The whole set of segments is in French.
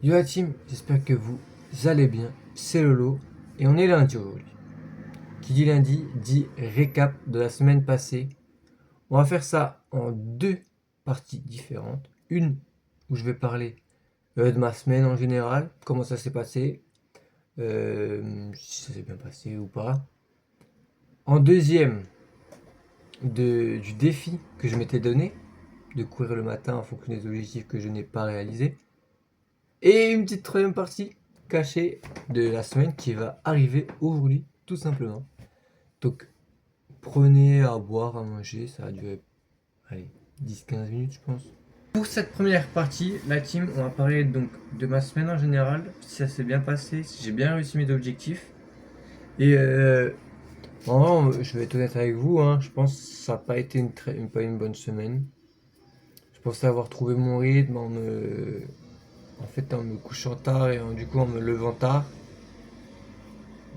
Yo la team, j'espère que vous allez bien, c'est Lolo, et on est lundi aujourd'hui. Qui dit lundi, dit récap de la semaine passée. On va faire ça en deux parties différentes. Une où je vais parler de ma semaine en général, comment ça s'est passé, si ça s'est bien passé ou pas. En deuxième, du défi que je m'étais donné, de courir le matin en fonction des objectifs que je n'ai pas réalisés. Et une petite troisième partie cachée de la semaine qui va arriver aujourd'hui, tout simplement. Donc, prenez à boire, à manger, ça a duré, allez, 10-15 minutes, je pense. Pour cette première partie, la team, on va parler donc de ma semaine en général, si ça s'est bien passé, si j'ai bien réussi mes objectifs. Et vraiment, je vais être honnête avec vous, hein, je pense que ça n'a pas été pas une bonne semaine. Je pensais avoir trouvé mon rythme en me couchant tard et du coup en me levant tard.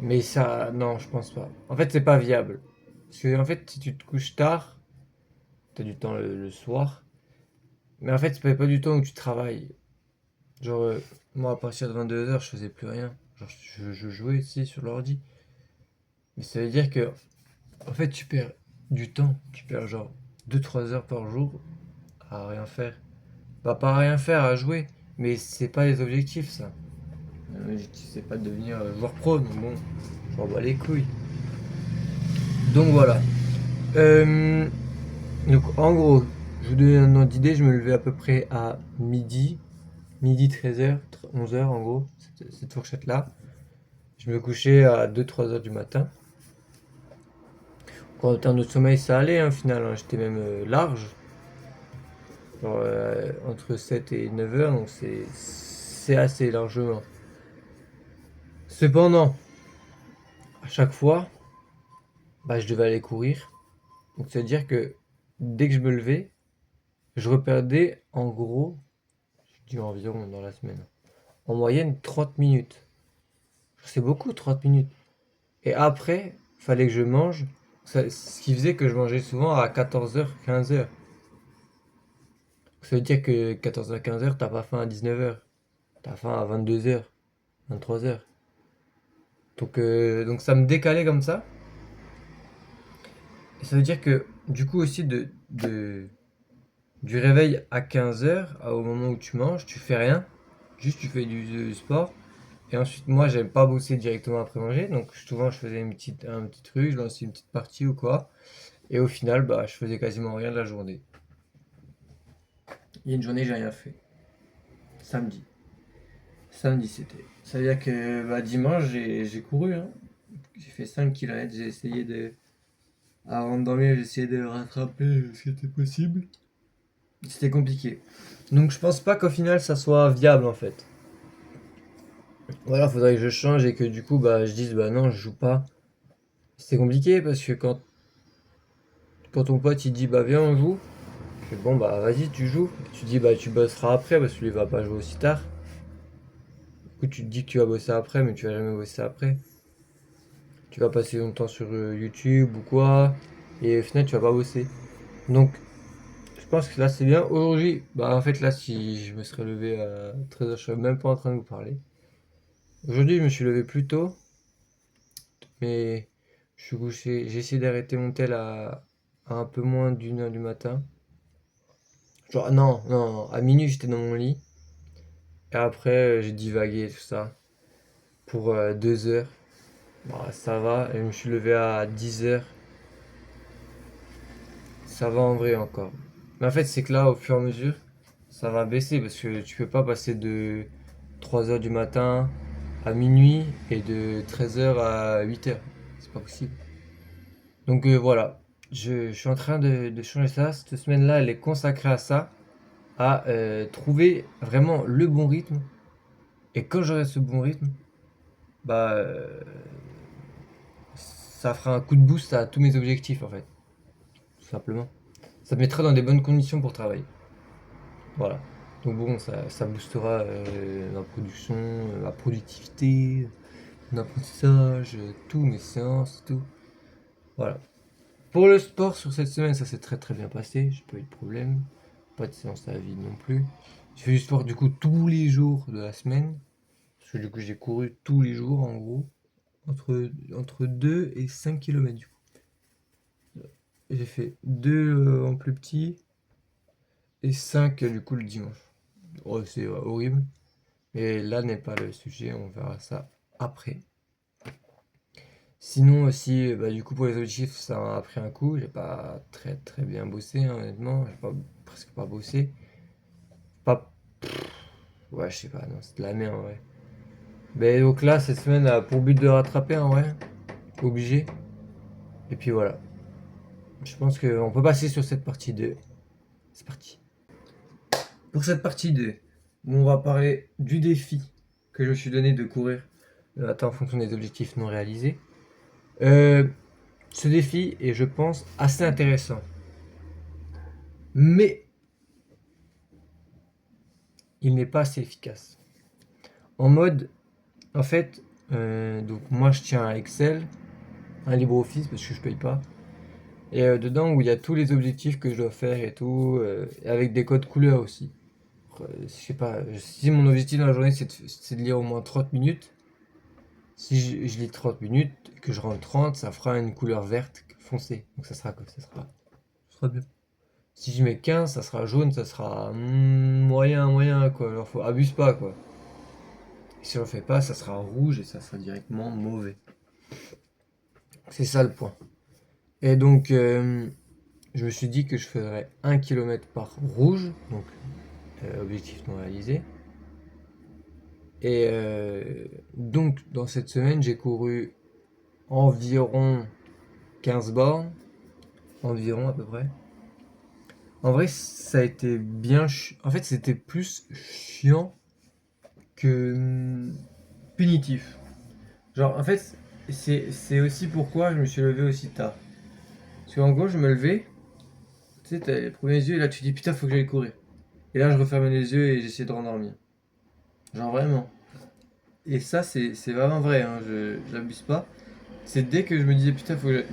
Mais ça, non, je pense pas. En fait, c'est pas viable. Parce que, en fait, si tu te couches tard, t'as du temps le soir. Mais en fait, c'est pas du temps où tu travailles. Genre, moi, à partir de 22 h, je faisais plus rien. Genre, je jouais ici sur l'ordi. Mais ça veut dire que, en fait, tu perds du temps. Tu perds genre 2-3 heures par jour à rien faire. Bah, pas à rien faire, à jouer. Mais c'est pas les objectifs, ça. L'objectif, c'est pas de devenir joueur pro. Donc bon, je m'en bats les couilles. Donc voilà. Euh, Donc en gros, je vous donne un ordre d'idée, je me levais à peu près à midi 13 h, 11 h en gros, cette fourchette-là. Je me couchais à 2-3 h du matin. En termes de sommeil, ça allait, hein, au final, hein, j'étais même large, genre, entre 7 et 9 h, donc c'est assez largement. Cependant, à chaque fois, bah, je devais aller courir. Donc ça veut dire que dès que je me levais, je reperdais en gros, je dis environ dans la semaine, en moyenne 30 minutes. C'est beaucoup, 30 minutes. Et après, fallait que je mange. Ce qui faisait que je mangeais souvent à 14 h, 15 h. Ça veut dire que 14 h, 15 h, t'as pas faim à 19 h. T'as faim à 22 h, 23 h. Donc ça me décalait comme ça. Et ça veut dire que du coup aussi du réveil à 15 h au moment où tu manges, tu fais rien. Juste tu fais du sport. Et ensuite, moi, j'aime pas bosser directement après manger. Donc souvent, je faisais un petit truc, je lançais une petite partie ou quoi. Et au final, bah, je faisais quasiment rien de la journée. Il y a une journée, j'ai rien fait. Samedi. Samedi, c'était. Ça veut dire que bah, dimanche, j'ai couru, hein. J'ai fait 5 km. J'ai essayé de. Avant de dormir, j'ai essayé de rattraper ce qui était possible. C'était compliqué. Donc, je pense pas qu'au final, ça soit viable en fait. Voilà, faudrait que je change et que du coup, bah, je dise, bah non, je joue pas. C'est compliqué parce que quand ton pote il dit, bah viens, on joue. Je fais, bon, bah vas-y, tu joues. Et tu dis, bah tu bosseras après parce que lui va pas jouer aussi tard. Du coup, tu te dis que tu vas bosser après, mais tu vas jamais bosser après. Tu vas passer longtemps sur YouTube ou quoi, et au final, tu vas pas bosser. Donc, je pense que là, c'est bien. Aujourd'hui, bah en fait, là, si je me serais levé à 13 h, je serais même pas en train de vous parler. Aujourd'hui, je me suis levé plus tôt, mais je suis couché. J'ai essayé d'arrêter mon tel à un peu moins d'1 h du matin. Genre, non, non, à minuit, j'étais dans mon lit. Et après, j'ai divagué, tout ça, pour 2 heures. Bah, ça va, et je me suis levé à 10 h. Ça va en vrai encore. Mais en fait, c'est que là, au fur et à mesure, ça va baisser parce que tu peux pas passer de 3 h du matin à minuit et de 13 h à 8 h. C'est pas possible. Donc voilà, je suis en train de changer ça. Cette semaine-là, elle est consacrée à ça, à trouver vraiment le bon rythme. Et quand j'aurai ce bon rythme, bah, ça fera un coup de boost à tous mes objectifs en fait, tout simplement. Ça me mettra dans des bonnes conditions pour travailler. Voilà. Donc bon, ça boostera ma production, ma productivité, mon apprentissage, tout, mes séances, tout. Voilà. Pour le sport sur cette semaine, ça s'est très très bien passé, j'ai pas eu de problème. Pas de séance à vide non plus. Je fais du sport du coup tous les jours de la semaine. Parce que du coup j'ai couru tous les jours en gros. Entre 2 et 5 kilomètres du coup. J'ai fait 2 en plus petit et 5 du coup le dimanche. Oh, c'est horrible. Mais là n'est pas le sujet, on verra ça après. Sinon aussi, bah, du coup pour les objectifs, ça m'a pris un coup. J'ai pas très très bien bossé, hein, honnêtement. J'ai pas, presque pas bossé. Pas. Ouais, je sais pas, non, c'est de la merde en vrai. Mais donc là, cette semaine a pour but de rattraper en vrai. Obligé. Et puis voilà. Je pense qu'on peut passer sur cette partie 2. C'est parti. Pour cette partie 2, on va parler du défi que je me suis donné de courir le matin en fonction des objectifs non réalisés. Euh, Ce défi est, je pense, assez intéressant. Mais il n'est pas assez efficace. En mode, en fait, donc moi je tiens un Excel, un LibreOffice parce que je paye pas. Et dedans où il y a tous les objectifs que je dois faire et tout, et avec des codes couleurs aussi. Je sais pas, si mon objectif dans la journée c'est de lire au moins 30 minutes, si je lis 30 minutes, que je rentre 30, ça fera une couleur verte foncée. Donc ça sera quoi? Ça sera bien. Si je mets 15, ça sera jaune, ça sera moyen, moyen quoi. Alors faut abuse pas quoi. Et si on le fait pas, ça sera rouge et ça sera directement mauvais. C'est ça le point. Et donc je me suis dit que je ferais 1 km par rouge, donc objectif non réalisé. Et donc dans cette semaine, j'ai couru environ 15 bornes, environ à peu près. En vrai, ça a été bien. En fait, c'était plus chiant que punitif. Genre, en fait, c'est aussi pourquoi je me suis levé aussi tard. Parce qu'en gros, je me levais, tu sais, t'as les premiers yeux, et là tu dis putain, faut que j'aille courir. Et là, je refermais les yeux et j'essayais de rendormir. Genre vraiment. Et ça, c'est vraiment vrai, hein, j'abuse pas. C'est dès que je me disais putain, faut que j'aille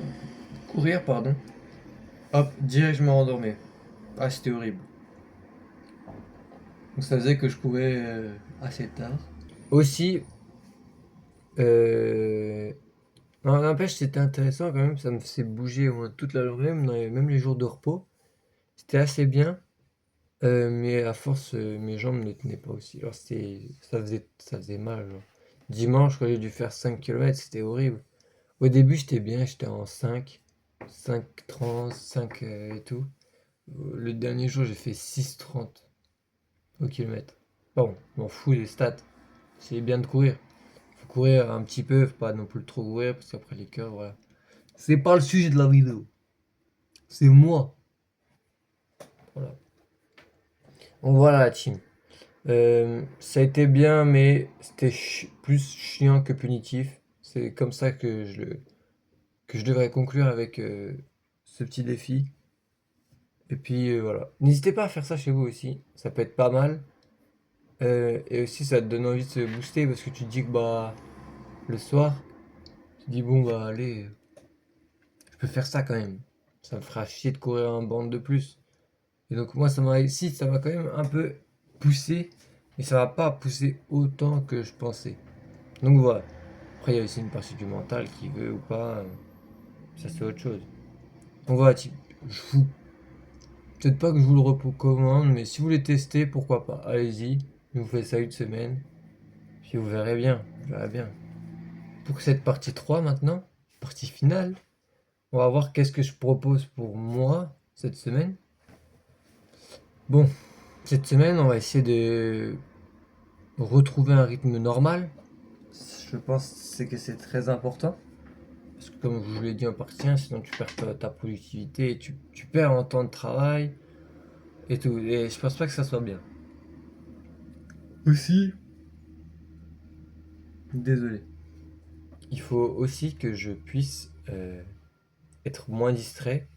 courir, pardon. Hop, direct, je me rendormais. Ah, c'était horrible. Donc ça faisait que je courais assez tard. Aussi, euh, non, n'empêche, c'était intéressant quand même, ça me faisait bouger au moins toute la journée, même les jours de repos. C'était assez bien, mais à force, mes jambes ne tenaient pas aussi. Alors ça faisait mal, genre. Dimanche, quand j'ai dû faire 5 kilomètres, c'était horrible. Au début, j'étais bien, j'étais en 5 30 5 et tout. Le dernier jour, j'ai fait 6,30 au kilomètre. Bon, m'en fous des stats, c'est bien de courir. Faut courir un petit peu, faut pas non plus trop courir, parce qu'après les cœurs, voilà. C'est pas le sujet de la vidéo. C'est moi. Voilà. Donc voilà la team. Ça a été bien, mais c'était plus chiant que punitif. C'est comme ça que je devrais conclure avec ce petit défi. Et puis voilà. N'hésitez pas à faire ça chez vous aussi. Ça peut être pas mal. Et aussi, ça te donne envie de se booster parce que tu te dis que bah le soir, tu te dis bon bah allez, je peux faire ça quand même. Ça me fera chier de courir un bande de plus. Et donc moi ça m'a quand même un peu poussé, mais ça va pas pousser autant que je pensais. Donc voilà. Après il y a aussi une partie du mental qui veut ou pas, ça c'est autre chose. Donc voilà, je vous peut-être pas que je vous le recommande, mais si vous voulez tester, pourquoi pas. Allez-y, je vous fais ça une semaine, puis vous verrez bien, vous verrez bien. Pour cette partie 3 maintenant, partie finale, on va voir qu'est-ce que je propose pour moi cette semaine. Bon, cette semaine, on va essayer de retrouver un rythme normal. Je pense que c'est très important. Parce que comme je vous l'ai dit en partie 1, sinon tu perds ta productivité et tu perds en temps de travail et tout. Et je pense pas que ça soit bien. Aussi, désolé. Il faut aussi que je puisse être moins distrait.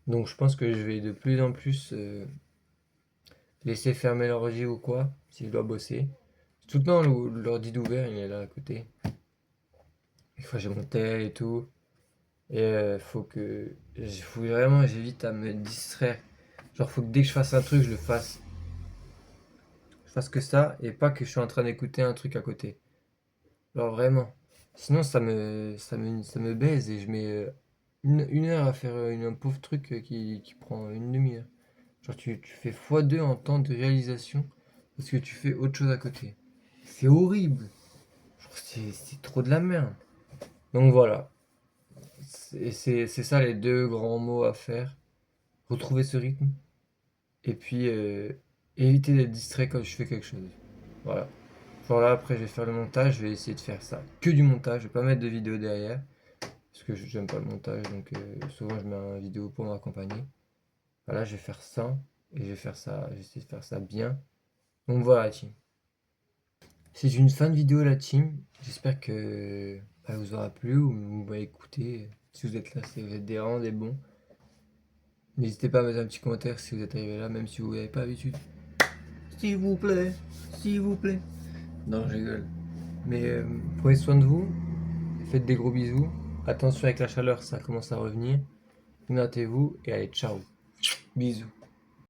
Donc je pense que je vais de plus en plus laisser fermer l'ordi ou quoi, si je dois bosser. Tout le temps l'ordi d'ouvert, il est là à côté. Des fois j'ai mon tel et tout. Et faut vraiment, j'évite à me distraire. Genre, faut que dès que je fasse un truc, je le fasse je fasse que ça et pas que je suis en train d'écouter un truc à côté. Genre vraiment. Sinon, ça me baise et je mets une heure à faire un pauvre truc qui prend une demi-heure. Genre, tu fais x2 en temps de réalisation parce que tu fais autre chose à côté. C'est horrible. Genre, c'est trop de la merde. Donc voilà. C'est ça les deux grands mots à faire. Retrouver ce rythme. Et puis éviter d'être distrait quand je fais quelque chose. Voilà. Genre là, après, je vais faire le montage. Je vais essayer de faire ça. Que du montage. Je vais pas mettre de vidéo derrière. Parce que j'aime pas le montage. Donc souvent, je mets une vidéo pour m'accompagner. Voilà, je vais faire ça. Et je vais faire ça. Je vais essayer de faire ça bien. Donc voilà, team. C'est une fin de vidéo, la team. J'espère que ça vous aura plu ou vous m'avez écouté. Si vous êtes là, si vous êtes des rangs, des bons. N'hésitez pas à mettre un petit commentaire si vous êtes arrivé là, même si vous n'avez pas l'habitude. S'il vous plaît, s'il vous plaît. Non, je rigole. Mais prenez soin de vous. Faites des gros bisous. Attention avec la chaleur, ça commence à revenir. Hydratez-vous et allez, ciao. Bisous.